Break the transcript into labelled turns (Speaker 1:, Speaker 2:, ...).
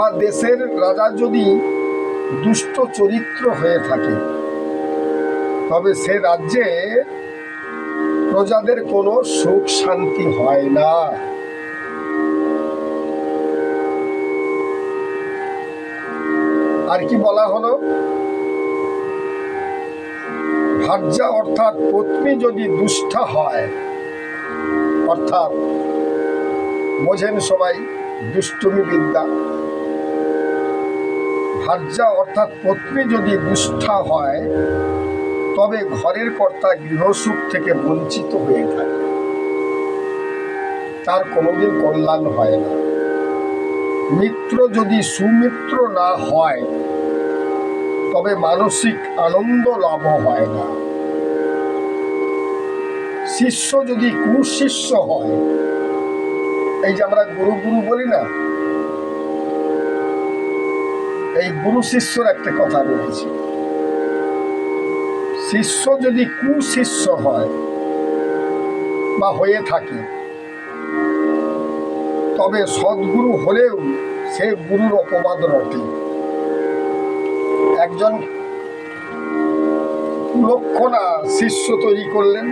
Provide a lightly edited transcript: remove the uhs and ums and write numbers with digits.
Speaker 1: বা দেশের রাজা যদি দুষ্ট চরিত্র হয়ে থাকে, তবে সে রাজ্যে প্রজাদের কোনো সুখ শান্তি হয় না। আর কি বলা হলো? ভার্যা অর্থাৎ পত্নী যদি দুষ্টা হয়, অর্থাৎ বোঝেন সবাই দুষ্টুমি বিদ্যা। ভার্যা অর্থাৎ পত্নী যদি দুষ্টা হয়, তবে ঘরের কর্তা গৃহসুখ থেকে বঞ্চিত হয়ে থাকে, তার কোনোদিন কল্যাণ হয় না। মিত্র যদি সুমিত্র না হয়, তবে মানসিক আনন্দ লাভ হয় না। শিষ্য যদি কুশিষ্য হয়, এই যে আমরা গুরু গুরু বলি না, এই গুরু শিষ্যর একটা কথা রয়েছে। শিষ্য যদি কুশিষ্য হয় বা হয়ে থাকে, তবে সদ্গুরু হলেও সে গুরুর অপবাদ রটে। একজন কুলক্ষণা শিষ্য তৈরি করলেন,